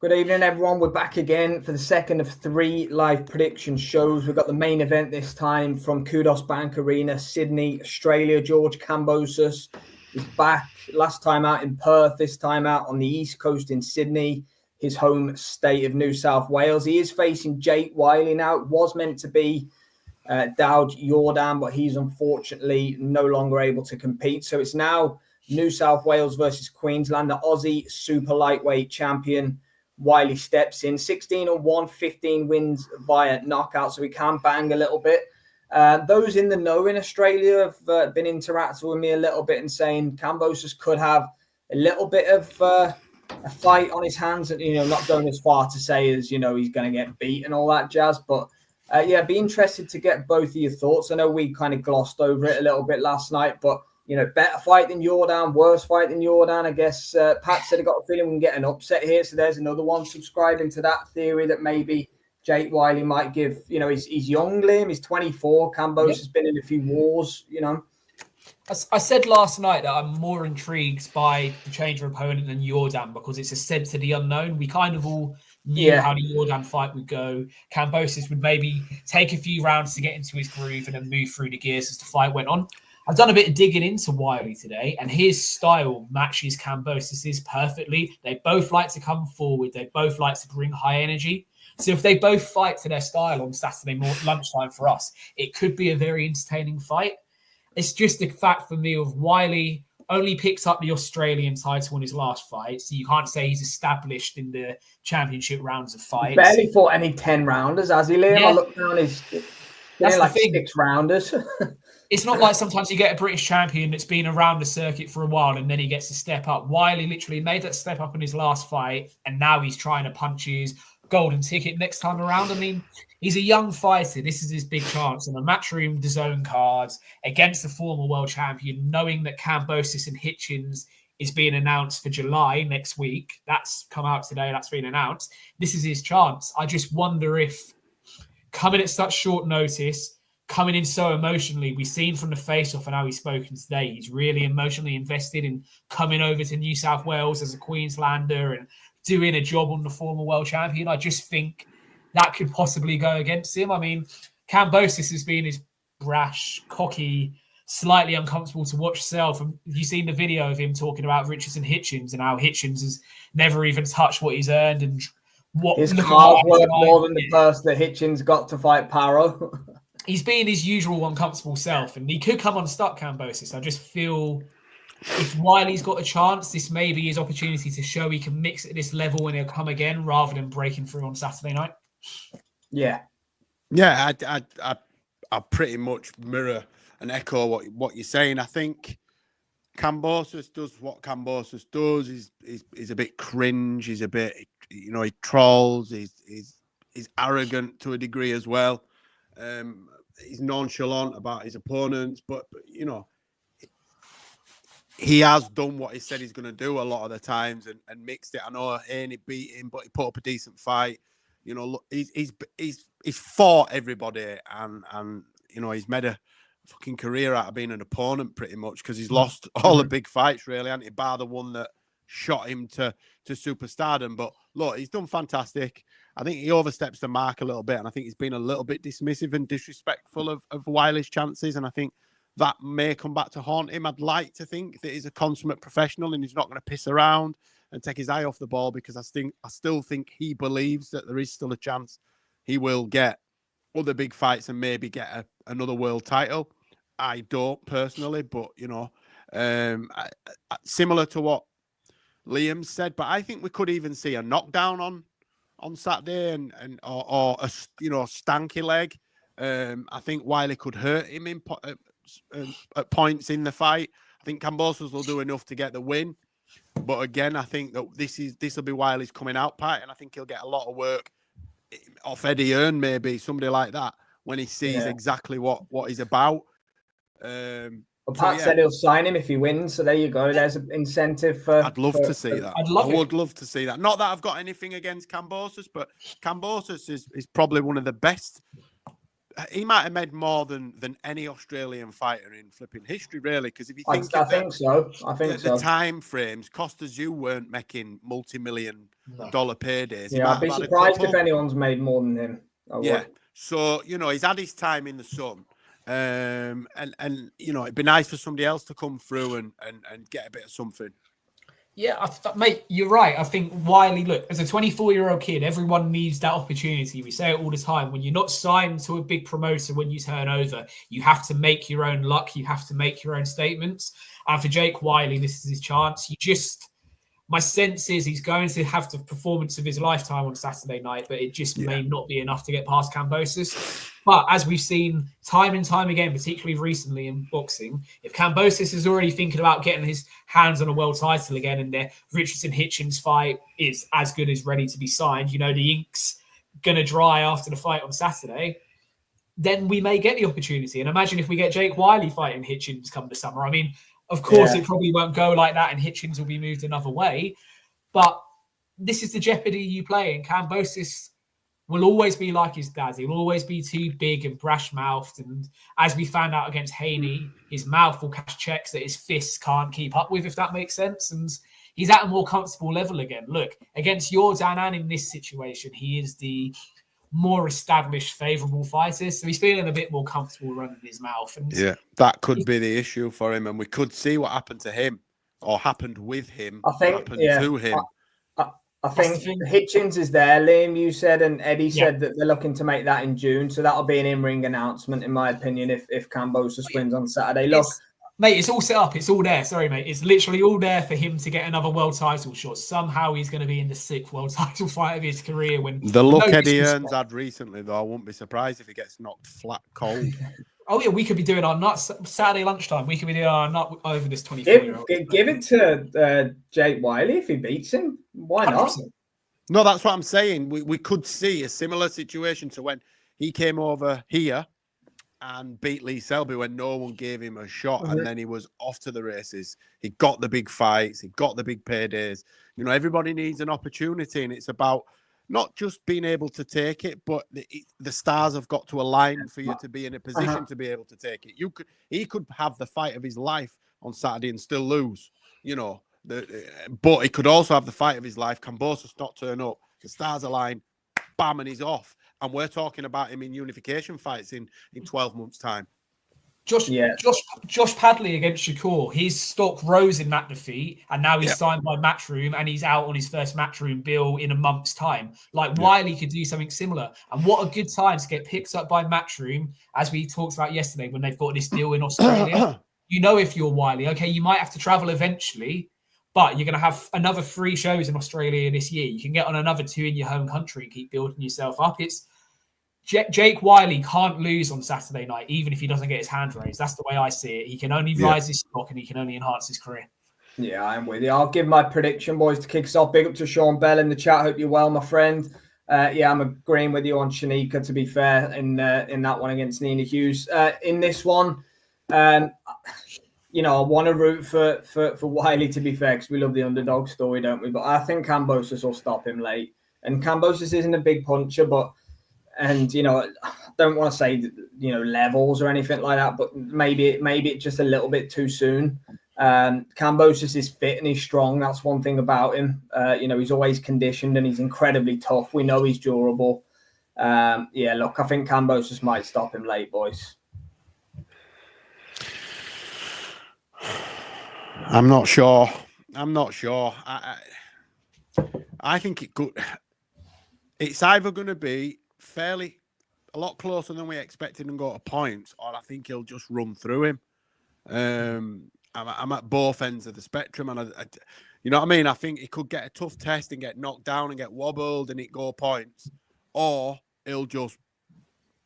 Good evening, everyone. We're back again for the second of 3 live prediction shows. We've got the main event this time from Qudos Bank Arena, Sydney, Australia. George Kambosos is back. Last time out in Perth, this time out on the East Coast in Sydney, his home state of New South Wales. He is facing Jake Wyllie now. It was meant to be Daud Yordan, but he's unfortunately no longer able to compete. So it's now New South Wales versus Queensland, the Aussie super lightweight champion. Wyllie steps in 16-1, 15 wins via knockout, so he can bang a little bit. Those in the know in Australia have been interacting with me a little bit and saying Kambosos could have a little bit of a fight on his hands, and not going as far to say as he's going to get beat and all that jazz. But be interested to get both of your thoughts. I know we kind of glossed over it a little bit last night, but better fight than Yordan, worse fight than Yordan. I guess Pat said he got a feeling we can get an upset here. So there's another one subscribing to that theory that maybe Jake Wyllie might give, he's young, Liam, he's 24. Kambosos has been in a few wars, I said last night that I'm more intrigued by the change of opponent than Yordan because it's a sense of the unknown. We kind of all knew how the Yordan fight would go. Kambosos would maybe take a few rounds to get into his groove and then move through the gears as the fight went on. I've done a bit of digging into Wyllie today, and his style matches Kambosos' perfectly. They both like to come forward. They both like to bring high energy. So if they both fight to their style on Saturday morning, lunchtime for us, it could be a very entertaining fight. It's just a fact for me of Wyllie only picked up the Australian title in his last fight, so you can't say he's established in the championship rounds of fights. Barely fought any 10-rounders, has he, Liam? Yeah. I looked down his... That's like 6-rounders. It's not like sometimes you get a British champion that's been around the circuit for a while and then he gets to step up. Wyllie literally made that step up in his last fight, and now he's trying to punch his golden ticket next time around. I mean, he's a young fighter. This is his big chance on a Matchroom DAZN cards against the former world champion, knowing that Kambosos and Hitchens is being announced for July next week. That's come out today. That's been announced. This is his chance. I just wonder if coming at such short notice, coming in so emotionally, we've seen from the face-off and how he's spoken today, he's really emotionally invested in coming over to New South Wales as a Queenslander and doing a job on the former world champion. I just think that could possibly go against him. I mean, Kambosos has been his brash, cocky, slightly uncomfortable to watch self. And you've seen the video of him talking about Richardson Hitchens and how Hitchens has never even touched what he's earned and what his car's worth more than the first that Hitchens got to fight Paro. He's being his usual uncomfortable self, and he could come unstuck, Kambosos. I just feel if Wyllie's got a chance, this may be his opportunity to show he can mix at this level and he'll come again rather than breaking through on Saturday night. Yeah, I pretty much mirror and echo what you're saying. I think Kambosos does what Kambosos does. He's a bit cringe. He's a bit, he trolls. He's arrogant to a degree as well. He's nonchalant about his opponents, but he has done what he said he's going to do a lot of the times and mixed it. I know Haney beat him, but he put up a decent fight. He's fought everybody and he's made a fucking career out of being an opponent pretty much because he's lost all the big fights really, hasn't he? Bar the one that shot him to superstardom. But look, he's done fantastic. I think he oversteps the mark a little bit, and I think he's been a little bit dismissive and disrespectful of Wyllie's chances, and I think that may come back to haunt him. I'd like to think that he's a consummate professional and he's not going to piss around and take his eye off the ball, because I still think he believes that there is still a chance he will get other big fights and maybe get another world title. I don't personally, but similar to what Liam said, but I think we could even see a knockdown on Saturday or a stanky leg. I think Wyllie could hurt him at points in the fight. I think Kambosos will do enough to get the win, but again, I think that this will be Wyllie's coming out party, and I think he'll get a lot of work off Eddie Hearn, maybe somebody like that, when he sees exactly what he's about. Pat said he'll sign him if he wins, so there you go. There's an incentive for. I'd love to see that. I would love to see that. Not that I've got anything against Kambosos, but Kambosos is probably one of the best he might have made more than any Australian fighter in flipping history, really. Because if you think, I think so. I think the time frames, Costas, you weren't making multi-million-dollar paydays. Yeah, I'd be surprised if anyone's made more than him. Yeah. So, he's had his time in the sun. And it'd be nice for somebody else to come through and get a bit of something. Yeah, mate, you're right. I think Wyllie, look, as a 24-year-old kid, everyone needs that opportunity. We say it all the time. When you're not signed to a big promoter, when you turn over, you have to make your own luck. You have to make your own statements. And for Jake Wyllie, this is his chance. My sense is he's going to have the performance of his lifetime on Saturday night, but it just may not be enough to get past Kambosos. But as we've seen time and time again, particularly recently in boxing, if Kambosos is already thinking about getting his hands on a world title again and the Richardson-Hitchens fight is as good as ready to be signed, the ink's going to dry after the fight on Saturday, then we may get the opportunity. And imagine if we get Jake Wyllie fighting Hitchens come the summer. I mean, of course, it probably won't go like that and Hitchens will be moved another way. But this is the jeopardy you play. And Kambosos will always be like his dad. He'll always be too big and brash-mouthed. And as we found out against Haney, his mouth will cash checks that his fists can't keep up with, if that makes sense. And he's at a more comfortable level again. Look, against Yordan in this situation, he is the more established, favourable fighter. So he's feeling a bit more comfortable running his mouth. And that could be the issue for him. And we could see what happened to him or happened with him. I think, to him. I think Hitchens is there, Liam, you said, and Eddie said that they're looking to make that in June. So that'll be an in-ring announcement, in my opinion, if Kambosos wins on Saturday. Look, mate, it's all set up. It's all there. Sorry, mate. It's literally all there for him to get another world title shot. Somehow he's going to be in the 6th world title fight of his career. When the look Eddie Earns had recently, though, I wouldn't be surprised if he gets knocked flat cold. Oh, yeah, we could be doing our nuts Saturday lunchtime. We could be doing our nut over this 24-year-old. Give it to Jake Wyllie if he beats him. Why 100%. Not? No, that's what I'm saying. We could see a similar situation to when he came over here and beat Lee Selby when no one gave him a shot, and then he was off to the races. He got the big fights. He got the big paydays. Everybody needs an opportunity, and it's about not just being able to take it, but the stars have got to align for you to be in a position to be able to take it. He could have the fight of his life on Saturday and still lose, but he could also have the fight of his life. Kambosos not turn up, the stars align, bam, and he's off. And we're talking about him in unification fights in 12 months' time. Josh Padley against Shakur, his stock rose in that defeat, and now he's signed by Matchroom, and he's out on his first Matchroom bill in a month's time. Wyllie could do something similar. And what a good time to get picked up by Matchroom, as we talked about yesterday, when they've got this deal in Australia. If you're Wyllie, okay, you might have to travel eventually, but you're going to have another 3 shows in Australia this year. You can get on another 2 in your home country and keep building yourself up. It's Jake Wyllie can't lose on Saturday night, even if he doesn't get his hand raised. That's the way I see it. He can only rise his stock and he can only enhance his career. Yeah, I'm with you. I'll give my prediction, boys, to kick us off. Big up to Sean Bell in the chat. Hope you're well, my friend. I'm agreeing with you on Shanika, to be fair, in that one against Nina Hughes. In this one, I want to root for Wyllie, to be fair, because we love the underdog story, don't we? But I think Kambosos will stop him late. And Kambosos isn't a big puncher, but I don't want to say levels or anything like that, but maybe it's just a little bit too soon. Kambosos is fit and he's strong. That's one thing about him. He's always conditioned and he's incredibly tough. We know he's durable. I think Kambosos might stop him late, boys. I'm not sure. I think it could. It's either going to be a lot closer than we expected and go to points, or I think he'll just run through him. I'm at both ends of the spectrum, and you know what I mean? I think he could get a tough test and get knocked down and get wobbled and it go points, or he'll just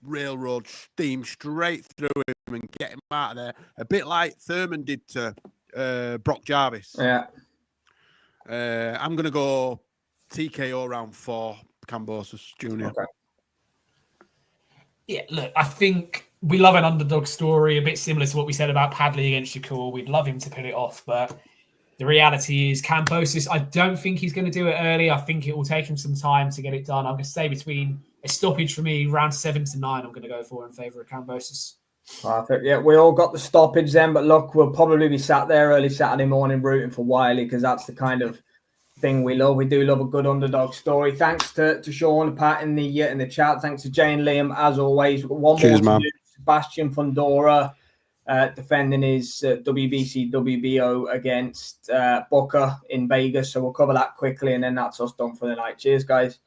railroad steam straight through him and get him out of there, a bit like Thurman did to Brock Jarvis. Yeah. I'm going to go TKO round 4, Kambosos Jr. Okay. Yeah, look, I think we love an underdog story, a bit similar to what we said about Padley against Shakur. We'd love him to pull it off, but the reality is Kambosos, I don't think he's going to do it early. I think it will take him some time to get it done. I'm going to say between a stoppage for me, round 7 to 9. I'm going to go for in favour of Kambosos. Perfect. Yeah, we all got the stoppage then, but look, we'll probably be sat there early Saturday morning rooting for Wyllie because that's the kind of thing we love. We do love a good underdog story. Thanks to Sean, Pat in the chat. Thanks to Jay and Liam as always. We've got one Cheers, more man. to do. Sebastian Fundora defending his WBC WBO against Booker in Vegas. So we'll cover that quickly, and then that's us done for the night. Cheers, guys.